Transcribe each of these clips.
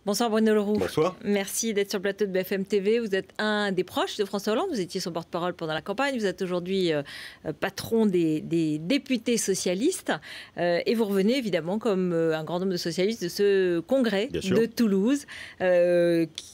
Bonsoir Bruno Leroux. Bonsoir. Merci d'être sur le plateau de BFM TV. Vous êtes un des proches de François Hollande. Vous étiez son porte-parole pendant la campagne. Vous êtes aujourd'hui patron des députés socialistes. Et vous revenez évidemment comme un grand nombre de socialistes de ce congrès de Toulouse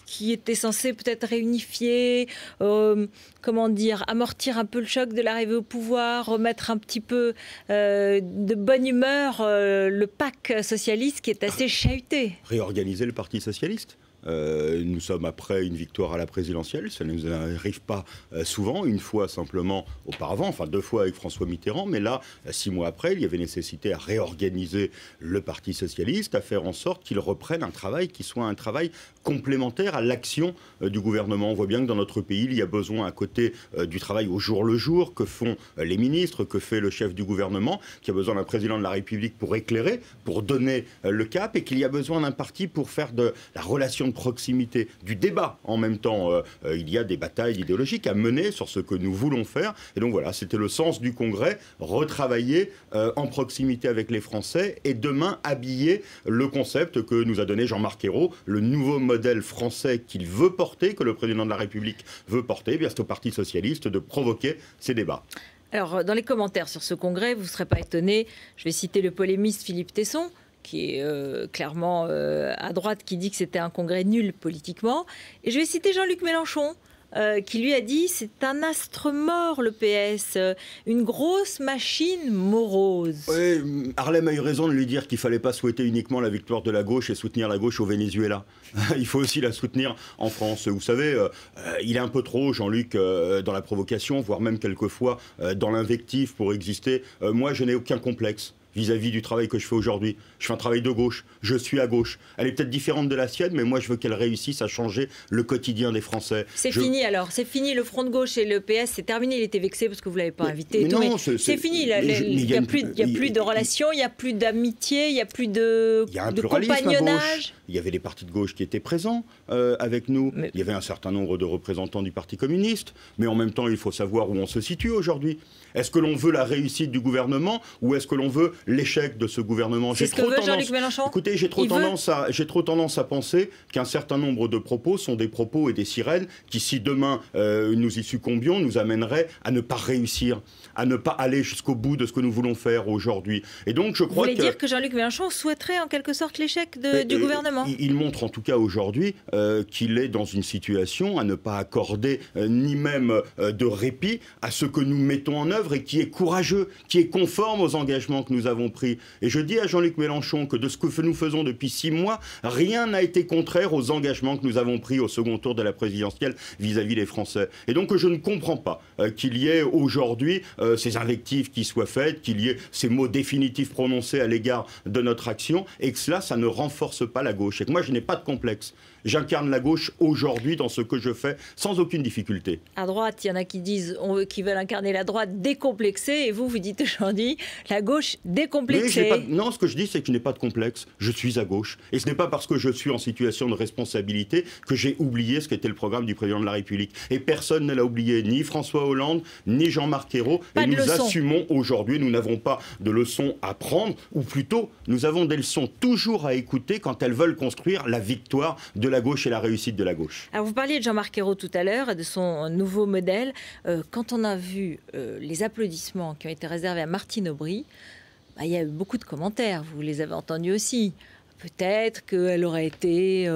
qui était censé peut-être réunifier, comment dire, amortir un peu le choc de l'arrivée au pouvoir, remettre un petit peu de bonne humeur le PAC socialiste qui est assez chahuté. Réorganiser le Parti socialiste. Nous sommes après une victoire à la présidentielle, ça ne nous arrive pas souvent, une fois simplement auparavant, enfin 2 fois avec François Mitterrand, mais là, 6 mois après, il y avait nécessité à réorganiser le Parti socialiste, à faire en sorte qu'il reprenne un travail qui soit un travail complémentaire à l'action du gouvernement. On voit bien que dans notre pays, il y a besoin à côté du travail au jour le jour que font les ministres, que fait le chef du gouvernement, qu'il y a besoin d'un président de la République pour éclairer, pour donner le cap, et qu'il y a besoin d'un parti pour faire de la relation de proximité, du débat en même temps. Il y a des batailles idéologiques à mener sur ce que nous voulons faire. Et donc voilà, c'était le sens du congrès, retravailler en proximité avec les Français et demain habiller le concept que nous a donné Jean-Marc Ayrault, le nouveau modèle français qu'il veut porter, que le président de la République veut porter. Eh bien, c'est au Parti socialiste de provoquer ces débats. Alors, dans les commentaires sur ce congrès, vous ne serez pas étonné, je vais citer le polémiste Philippe Tesson, qui est clairement à droite, qui dit que c'était un congrès nul politiquement. Et je vais citer Jean-Luc Mélenchon, qui lui a dit « c'est un astre mort le PS, une grosse machine morose ». Oui, Harlem a eu raison de lui dire qu'il ne fallait pas souhaiter uniquement la victoire de la gauche et soutenir la gauche au Venezuela. Il faut aussi la soutenir en France. Vous savez, il est un peu trop, Jean-Luc, dans la provocation, voire même quelquefois dans l'invective pour exister. Moi, je n'ai aucun complexe vis-à-vis du travail que je fais aujourd'hui. Je fais un travail de gauche, je suis à gauche. Elle est peut-être différente de la sienne, mais moi je veux qu'elle réussisse à changer le quotidien des Français. C'est fini alors, c'est fini le Front de gauche et le PS, c'est terminé, il était vexé parce que vous ne l'avez pas invité. Mais non, c'est fini, il n'y a plus de relations, il n'y a plus d'amitié, il n'y a plus de compagnonnage. Il y avait des partis de gauche qui étaient présents avec nous, il y avait un certain nombre de représentants du Parti communiste, mais en même temps il faut savoir où on se situe aujourd'hui. Est-ce que l'on veut la réussite du gouvernement ou est-ce que l'on veut l'échec de ce gouvernement? C'est ce que veut Jean-Luc Mélenchon. Écoutez, j'ai trop tendance à penser qu'un certain nombre de propos sont des propos et des sirènes qui, si demain nous y succombions, nous amèneraient à ne pas réussir, à ne pas aller jusqu'au bout de ce que nous voulons faire aujourd'hui. Et donc, je crois Vous voulez dire que Jean-Luc Mélenchon souhaiterait en quelque sorte l'échec du gouvernement? Il montre en tout cas aujourd'hui qu'il est dans une situation à ne pas accorder ni même de répit à ce que nous mettons en œuvre et qui est courageux, qui est conforme aux engagements que nous avons pris. Et je dis à Jean-Luc Mélenchon que de ce que nous faisons depuis 6 mois, rien n'a été contraire aux engagements que nous avons pris au second tour de la présidentielle vis-à-vis des Français. Et donc je ne comprends pas qu'il y ait aujourd'hui ces invectives qui soient faites, qu'il y ait ces mots définitifs prononcés à l'égard de notre action et que cela, ça ne renforce pas la gauche. Et que moi, je n'ai pas de complexe. J'incarne la gauche aujourd'hui dans ce que je fais sans aucune difficulté. À droite, il y en a qui disent qu'ils veulent incarner la droite décomplexée et vous dites aujourd'hui la gauche décomplexée. Non, ce que je dis, c'est que je n'ai pas de complexe. Je suis à gauche. Et ce n'est pas parce que je suis en situation de responsabilité que j'ai oublié ce qu'était le programme du président de la République. Et personne ne l'a oublié, ni François Hollande, ni Jean-Marc Ayrault. Et nous assumons aujourd'hui, nous n'avons pas de leçons à prendre, ou plutôt, nous avons des leçons toujours à écouter quand elles veulent construire la victoire de la gauche et la réussite de la gauche. Alors vous parliez de Jean-Marc Ayrault tout à l'heure et de son nouveau modèle. Quand on a vu les applaudissements qui ont été réservés à Martine Aubry, il y a eu beaucoup de commentaires, vous les avez entendus aussi. Peut-être qu'elle aurait été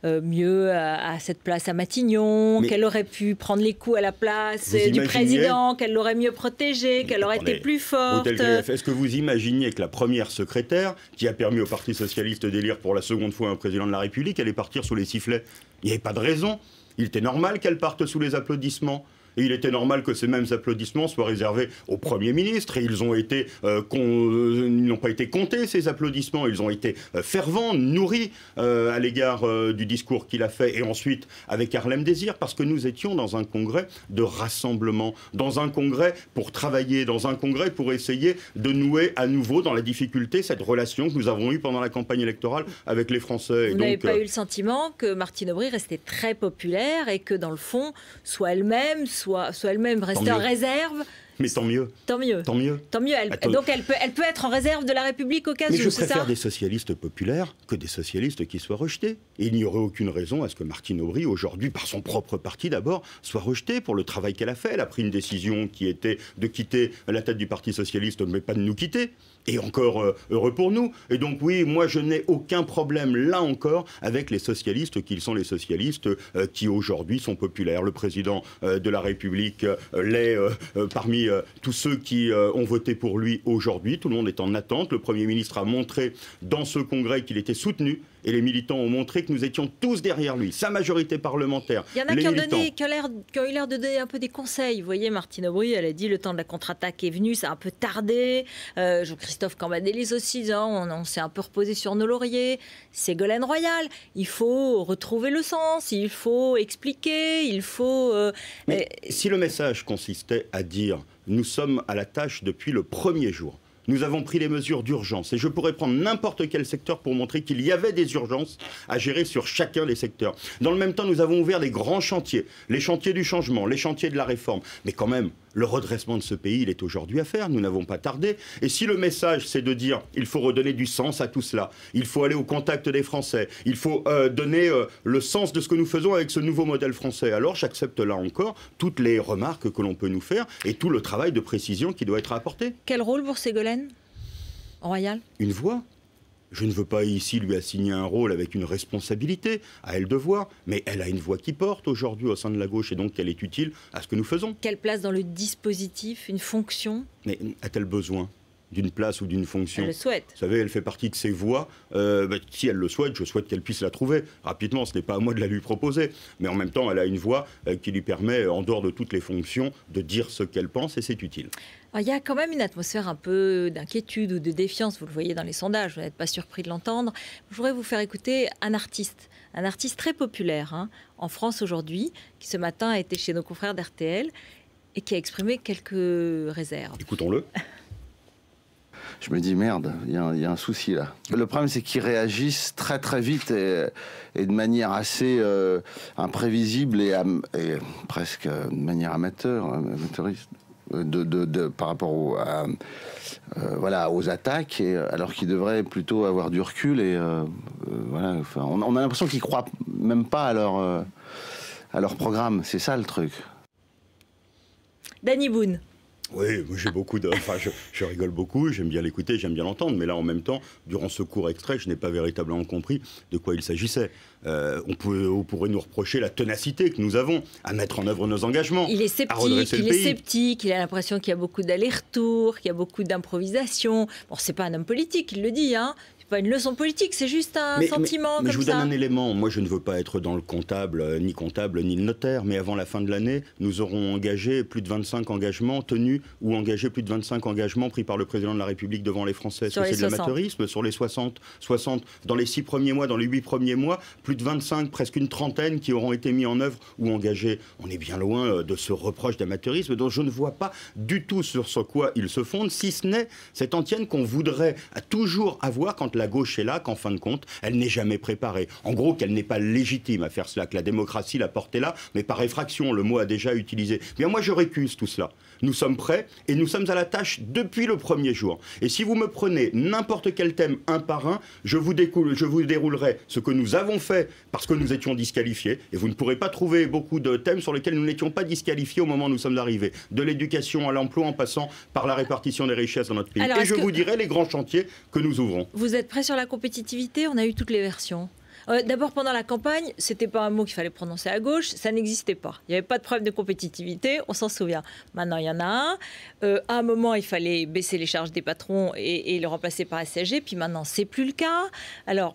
mieux à cette place à Matignon, qu'elle aurait pu prendre les coups à la place du président, qu'elle l'aurait mieux protégé, qu'elle aurait été plus forte. Est-ce que vous imaginiez que la première secrétaire, qui a permis au Parti socialiste d'élire pour la seconde fois un président de la République, allait partir sous les sifflets? Il n'y avait pas de raison. Il était normal qu'elle parte sous les applaudissements. Et il était normal que ces mêmes applaudissements soient réservés au Premier ministre. Et ils n'ont pas été comptés, ces applaudissements. Ils ont été fervents, nourris à l'égard du discours qu'il a fait. Et ensuite, avec Harlem Désir, parce que nous étions dans un congrès de rassemblement, dans un congrès pour travailler, dans un congrès pour essayer de nouer à nouveau, dans la difficulté, cette relation que nous avons eue pendant la campagne électorale avec les Français. Vous n'avez pas eu le sentiment que Martine Aubry restait très populaire et que, dans le fond, soit elle-même restait en réserve Mais tant mieux. Tant mieux. Tant mieux. Tant mieux. Donc elle peut être en réserve de la République au cas où, c'est ça ? Mais je préfère des socialistes populaires que des socialistes qui soient rejetés. Et il n'y aurait aucune raison à ce que Martine Aubry, aujourd'hui, par son propre parti d'abord, soit rejetée pour le travail qu'elle a fait. Elle a pris une décision qui était de quitter la tête du Parti socialiste, mais pas de nous quitter. Et encore heureux pour nous. Et donc oui, moi je n'ai aucun problème, là encore, avec les socialistes qui sont les socialistes qui aujourd'hui sont populaires. Le président de la République l'est parmi tous ceux qui ont voté pour lui aujourd'hui. Tout le monde est en attente. Le Premier ministre a montré dans ce congrès qu'il était soutenu. Et les militants ont montré que nous étions tous derrière lui, sa majorité parlementaire. Il y en a qui ont eu l'air de donner un peu des conseils. Vous voyez, Martine Aubry, elle a dit le temps de la contre-attaque est venu, ça a un peu tardé. Jean-Christophe Cambadélis aussi, on s'est un peu reposé sur nos lauriers. Ségolène Royal, il faut retrouver le sens, il faut expliquer, il faut... Mais si le message consistait à dire nous sommes à la tâche depuis le premier jour, nous avons pris les mesures d'urgence et je pourrais prendre n'importe quel secteur pour montrer qu'il y avait des urgences à gérer sur chacun des secteurs. Dans le même temps, nous avons ouvert les grands chantiers, les chantiers du changement, les chantiers de la réforme. Mais quand même, le redressement de ce pays, il est aujourd'hui à faire. Nous n'avons pas tardé. Et si le message, c'est de dire il faut redonner du sens à tout cela, il faut aller au contact des Français, il faut donner le sens de ce que nous faisons avec ce nouveau modèle français, alors j'accepte là encore toutes les remarques que l'on peut nous faire et tout le travail de précision qui doit être apporté. Quel rôle pour Ségolène Royal? Une voix. Je ne veux pas ici lui assigner un rôle avec une responsabilité, à elle de voir, mais elle a une voix qui porte aujourd'hui au sein de la gauche et donc elle est utile à ce que nous faisons. Quelle place dans le dispositif, une fonction? Mais a-t-elle besoin d'une place ou d'une fonction? Elle le souhaite. Vous savez, elle fait partie de ces voix. Si elle le souhaite, je souhaite qu'elle puisse la trouver rapidement. Ce n'est pas à moi de la lui proposer. Mais en même temps, elle a une voix qui lui permet, en dehors de toutes les fonctions, de dire ce qu'elle pense et c'est utile. Alors, il y a quand même une atmosphère un peu d'inquiétude ou de défiance. Vous le voyez dans les sondages, vous n'êtes pas surpris de l'entendre. Je voudrais vous faire écouter un artiste très populaire en France aujourd'hui, qui ce matin a été chez nos confrères d'RTL et qui a exprimé quelques réserves. Écoutons-le. Je me dis merde, il y a un souci là. Le problème c'est qu'ils réagissent très très vite et de manière assez imprévisible et presque de manière amateuriste par rapport aux attaques, alors qu'ils devraient plutôt avoir du recul et voilà. Enfin, on a l'impression qu'ils croient même pas à leur programme. C'est ça le truc. Danny Boone. Oui, j'ai beaucoup de... Enfin, je rigole beaucoup, j'aime bien l'écouter, j'aime bien l'entendre, mais là, en même temps, durant ce court extrait, je n'ai pas véritablement compris de quoi il s'agissait. On pourrait nous reprocher la ténacité que nous avons à mettre en œuvre nos engagements, à redresser le pays. Il a l'impression qu'il y a beaucoup d'allers-retours, qu'il y a beaucoup d'improvisation. Bon, c'est pas un homme politique, il le dit, C'est pas une leçon politique, c'est juste un sentiment comme ça. Mais je vous donne un élément. Moi, je ne veux pas être dans le comptable, ni le notaire, mais avant la fin de l'année, nous aurons engagé plus de 25 engagements tenus ou engagé plus de 25 engagements pris par le président de la République devant les Français. C'est de l'amateurisme sur les 60 dans les 6 premiers mois, dans les 8 premiers mois, plus de 25, presque une trentaine qui auront été mis en œuvre ou engagés. On est bien loin de ce reproche d'amateurisme dont je ne vois pas du tout sur ce quoi il se fonde, si ce n'est cette antienne qu'on voudrait toujours avoir quand la gauche est là, qu'en fin de compte, elle n'est jamais préparée. En gros, qu'elle n'est pas légitime à faire cela, que la démocratie la portait là, mais par effraction, le mot a déjà utilisé. Bien, moi, je récuse tout cela. Nous sommes prêts et nous sommes à la tâche depuis le premier jour. Et si vous me prenez n'importe quel thème un par un, je vous déroulerai ce que nous avons fait parce que nous étions disqualifiés. Et vous ne pourrez pas trouver beaucoup de thèmes sur lesquels nous n'étions pas disqualifiés au moment où nous sommes arrivés. De l'éducation à l'emploi en passant par la répartition des richesses dans notre pays. Alors, et je vous dirai les grands chantiers que nous ouvrons. Vous êtes prêts sur la compétitivité? On a eu toutes les versions. D'abord, pendant la campagne, c'était pas un mot qu'il fallait prononcer à gauche, ça n'existait pas. Il n'y avait pas de problème de compétitivité, on s'en souvient. Maintenant, il y en a un. À un moment, il fallait baisser les charges des patrons et le remplacer par SCG, puis maintenant, c'est plus le cas. Alors,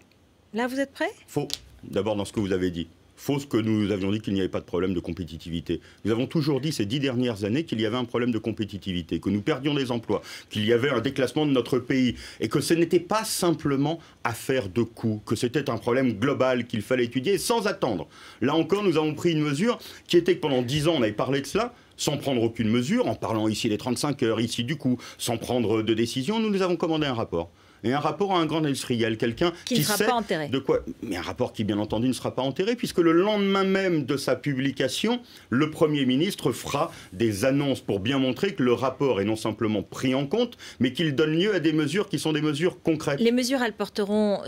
là, vous êtes prêts? Faux. D'abord, dans ce que vous avez dit. Fausse que nous avions dit qu'il n'y avait pas de problème de compétitivité. Nous avons toujours dit ces 10 dernières années qu'il y avait un problème de compétitivité, que nous perdions des emplois, qu'il y avait un déclassement de notre pays et que ce n'était pas simplement affaire de coûts, que c'était un problème global qu'il fallait étudier sans attendre. Là encore, nous avons pris une mesure qui était que pendant 10 ans, on avait parlé de cela, sans prendre aucune mesure, en parlant ici des 35 heures, ici du coût, sans prendre de décision, nous avons commandé un rapport. et un rapport à un grand industriel, quelqu'un qui ne sera sait pas enterré. De quoi, mais un rapport qui, bien entendu, ne sera pas enterré, puisque le lendemain même de sa publication, le Premier ministre fera des annonces pour bien montrer que le rapport est non simplement pris en compte, mais qu'il donne lieu à des mesures qui sont des mesures concrètes. Les mesures, elles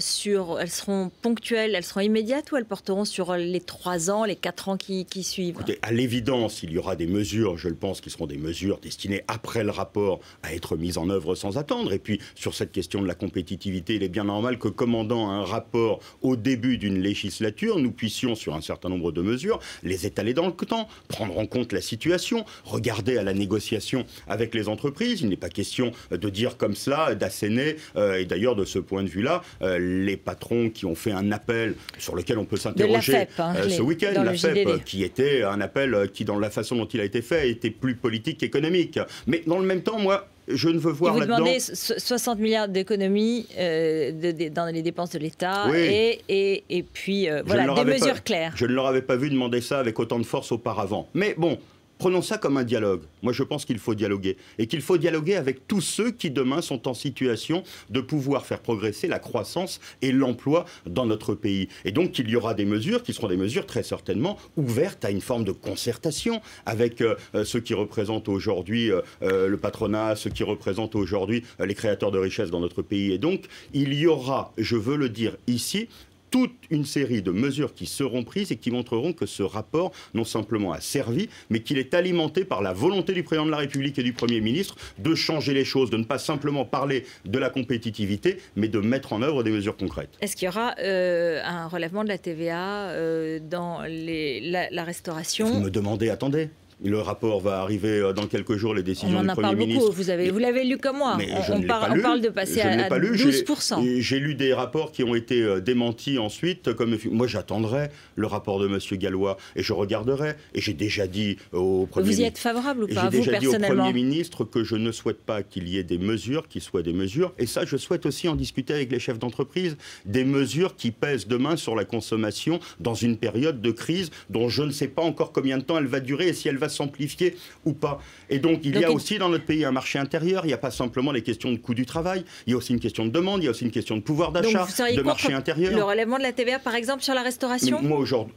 seront ponctuelles, elles seront immédiates, ou elles porteront sur les 3 ans, les 4 ans qui suivent? Écoutez, à l'évidence, il y aura des mesures, je le pense, qui seront des mesures destinées après le rapport à être mises en œuvre sans attendre. Et puis, sur cette question de la compétitivité, il est bien normal que, commandant un rapport au début d'une législature, nous puissions, sur un certain nombre de mesures, les étaler dans le temps, prendre en compte la situation, regarder à la négociation avec les entreprises. Il n'est pas question de dire comme cela, d'asséner, et d'ailleurs, de ce point de vue-là, les patrons qui ont fait un appel sur lequel on peut s'interroger ce week-end, la FEP, qui était un appel qui, dans la façon dont il a été fait, était plus politique qu'économique. Mais dans le même temps, moi, je ne veux voir là-dedans... Vous demandez 60 milliards d'économies dans les dépenses de l'État, oui. et puis voilà, des mesures claires. Je ne leur avais pas vu demander ça avec autant de force auparavant. Mais bon, prenons ça comme un dialogue. Moi, je pense qu'il faut dialoguer. Et qu'il faut dialoguer avec tous ceux qui, demain, sont en situation de pouvoir faire progresser la croissance et l'emploi dans notre pays. Et donc, il y aura des mesures qui seront des mesures très certainement ouvertes à une forme de concertation avec ceux qui représentent aujourd'hui le patronat, ceux qui représentent aujourd'hui les créateurs de richesses dans notre pays. Et donc, il y aura, je veux le dire ici, toute une série de mesures qui seront prises et qui montreront que ce rapport, non simplement a servi, mais qu'il est alimenté par la volonté du président de la République et du Premier ministre de changer les choses, de ne pas simplement parler de la compétitivité, mais de mettre en œuvre des mesures concrètes. Est-ce qu'il y aura un relèvement de la TVA dans la restauration? Vous me demandez, attendez. Le rapport va arriver dans quelques jours, les décisions du Premier ministre. On en parle beaucoup, vous l'avez lu comme moi. On parle de passer à 12%. J'ai lu des rapports qui ont été démentis ensuite. Moi, j'attendrai le rapport de M. Gallois et je regarderai. Et j'ai déjà dit au Premier ministre... Vous y êtes favorable ou pas, vous, personnellement? J'ai déjà dit au Premier ministre que je ne souhaite pas qu'il y ait des mesures qui soient des mesures. Et ça, je souhaite aussi en discuter avec les chefs d'entreprise. Des mesures qui pèsent demain sur la consommation dans une période de crise dont je ne sais pas encore combien de temps elle va durer et si elle va s'amplifier ou pas. Et donc, il y a aussi dans notre pays un marché intérieur. Il n'y a pas simplement les questions de coût du travail. Il y a aussi une question de demande. Il y a aussi une question de pouvoir d'achat, de marché intérieur. Le relèvement de la TVA, par exemple, sur la restauration? Mais moi, aujourd'hui...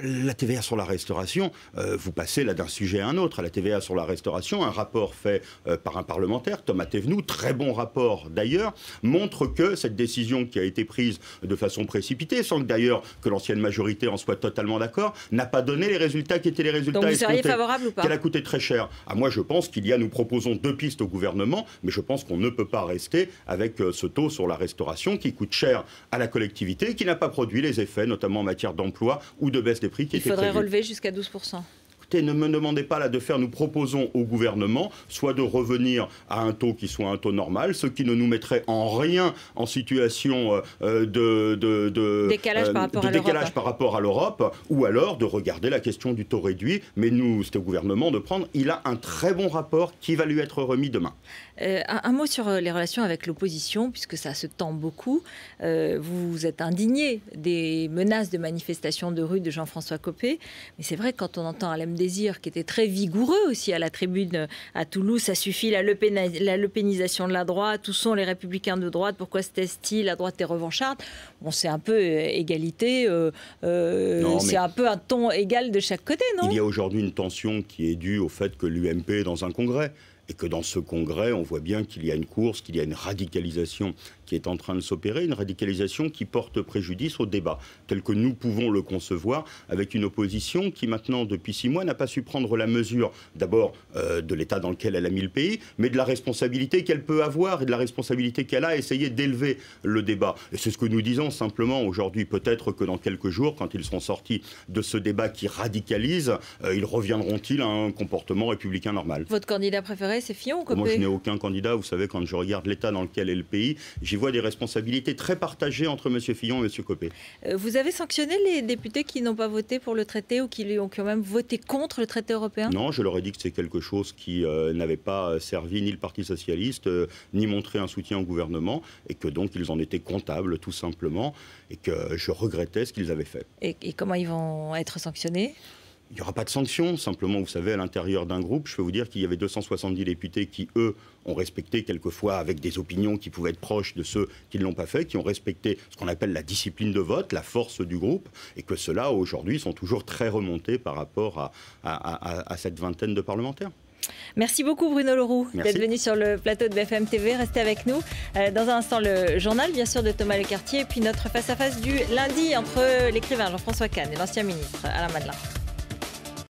La TVA sur la restauration, vous passez là d'un sujet à un autre. La TVA sur la restauration, un rapport fait par un parlementaire, Thomas Thévenoud, très bon rapport d'ailleurs, montre que cette décision qui a été prise de façon précipitée, sans que d'ailleurs que l'ancienne majorité en soit totalement d'accord, n'a pas donné les résultats qui étaient les résultats escomptés. Donc vous seriez favorable ou pas? Qu'elle a coûté très cher. Moi je pense nous proposons 2 pistes au gouvernement, mais je pense qu'on ne peut pas rester avec ce taux sur la restauration qui coûte cher à la collectivité, qui n'a pas produit les effets, notamment en matière d'emploi ou de baisse des prix qui étaient prévus. Il faudrait relever jusqu'à 12%. Écoutez, ne me demandez pas là de faire, nous proposons au gouvernement soit de revenir à un taux qui soit un taux normal, ce qui ne nous mettrait en rien en situation de décalage par rapport à l'Europe, ou alors de regarder la question du taux réduit. Mais nous, c'est au gouvernement de prendre. Il a un très bon rapport qui va lui être remis demain. Un mot sur les relations avec l'opposition, puisque ça se tend beaucoup. Vous êtes indigné des menaces de manifestations de rue de Jean-François Copé. Mais c'est vrai, quand on entend Alem Désir, qui était très vigoureux aussi à la tribune à Toulouse, ça suffit, la lepénisation de la droite, où sont les républicains de droite, pourquoi se taisent-ils, la droite est revancharde. Bon, c'est un peu égalité, c'est un peu un ton égal de chaque côté, non? Il y a aujourd'hui une tension qui est due au fait que l'UMP est dans un congrès. Et que dans ce congrès, on voit bien qu'il y a une course, qu'il y a une radicalisation qui est en train de s'opérer, une radicalisation qui porte préjudice au débat, tel que nous pouvons le concevoir, avec une opposition qui maintenant, depuis 6 mois, n'a pas su prendre la mesure, d'abord de l'état dans lequel elle a mis le pays, mais de la responsabilité qu'elle peut avoir et de la responsabilité qu'elle a à essayer d'élever le débat. Et c'est ce que nous disons simplement aujourd'hui. Peut-être que dans quelques jours, quand ils seront sortis de ce débat qui radicalise, ils reviendront-ils à un comportement républicain normal. Votre candidat préféré, c'est Fillon ou Copé? Moi, je n'ai aucun candidat. Vous savez, quand je regarde l'état dans lequel est le pays, j'y vois des responsabilités très partagées entre M. Fillon et M. Copé. Vous avez sanctionné les députés qui n'ont pas voté pour le traité ou qui ont quand même voté contre le traité européen? Non, je leur ai dit que c'est quelque chose qui n'avait pas servi ni le Parti socialiste, ni montré un soutien au gouvernement, et que donc ils en étaient comptables, tout simplement, et que je regrettais ce qu'ils avaient fait. Et comment ils vont être sanctionnés? Il n'y aura pas de sanctions. Simplement, vous savez, à l'intérieur d'un groupe, je peux vous dire qu'il y avait 270 députés qui, eux, ont respecté, quelquefois avec des opinions qui pouvaient être proches de ceux qui ne l'ont pas fait, qui ont respecté ce qu'on appelle la discipline de vote, la force du groupe, et que ceux-là, aujourd'hui, sont toujours très remontés par rapport à cette vingtaine de parlementaires. Merci beaucoup Bruno Leroux d'être venu sur le plateau de BFM TV. Restez avec nous. Dans un instant, le journal, bien sûr, de Thomas Lecartier, et puis notre face-à-face du lundi entre l'écrivain Jean-François Kahn et l'ancien ministre Alain Madelin.